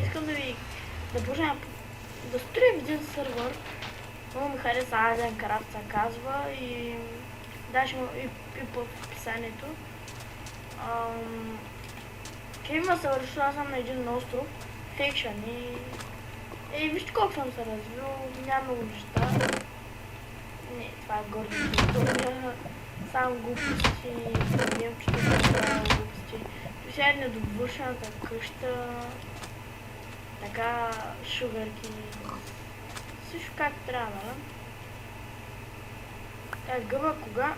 искам да почна да строим един сървър. Много ми хареса Азен Крафт се казва и даже и по описанието. Има се върши, аз съм на един остров, фекшън и вижте колко съм се развил, няма много неща. Не, това е гордо. Само глупости, немчето, това глупости. Сега е недовършената къща, така шугарки, всичко как трябва, да? Тая гъба кога?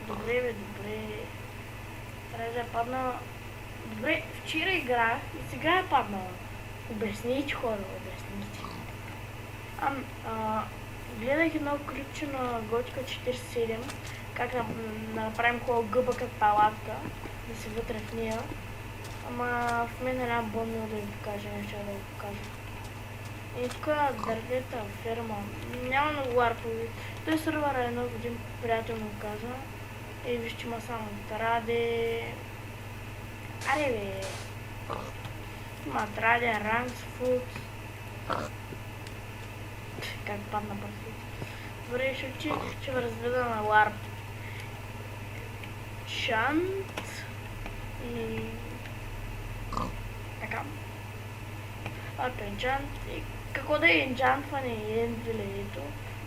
Добре бе, добре. Трябва да е паднала. Добре, вчера играх и сега е паднала. Обясните хора, обясните. Гледах едно клипче на Готика 47, как да направим хубава гъба като палатка, да си вътре в нея. Ама в мен една бомба да ви покажа, нещо да ви покажа. И тук дървета, ферма, няма много ларпови. Той сървъра едно един приятел му каза. И вижте има само траде. Аре бе! Има траде, ранкс, фуд. Как падна парфит. Добре, ще ви разведа на ларп. Чант и така. Ларп енчант и какво да е енчантване и енвилето.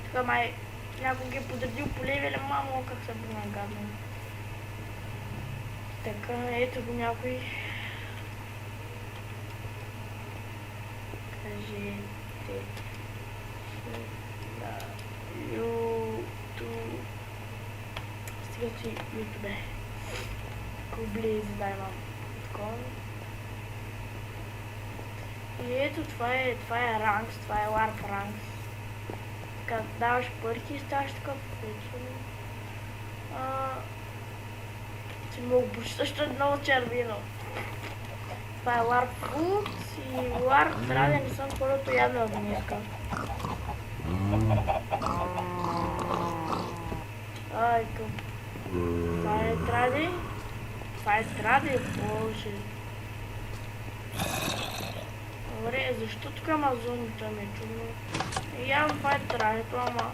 Така май някой ги е подредил по левеле, мамо как се била гадно. Така, ето го някой. Кажете. YouTube. Стига си YouTube. Кубли, за да имам такова. И ето това е ранкс, това е ларп ранкс. Така даваш парки и ставаш такъв фечен. Си много почти много червено. Това е ларп фуд и ларп трябва да не съм хората явно да не искам. Ай, към. Това е тради. Това е тради, боже. Добре, защо тук амазоните ми е чудно? Явно това е традито, ама...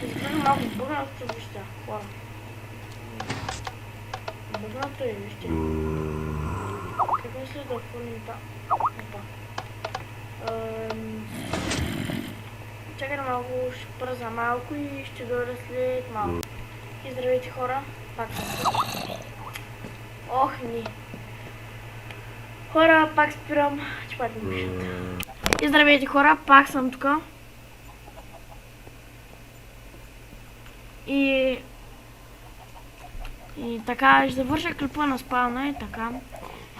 Изглежда малко бъгнато, вижте, хора. Бъгнато е, вижте. Как мисля да хвърлим там? Опа. Чакай малко, ще пръза малко и ще дойда след малко. И здравейте хора, пак съм тук. Ох ни. Хора, пак спирам, че пак ми пишат. И здравейте хора, пак съм тук. И така, ще завърша клипа на спална и така.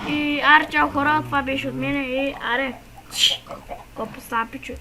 И аре, чао хора, това беше от мене и аре. Какво поставя пичо?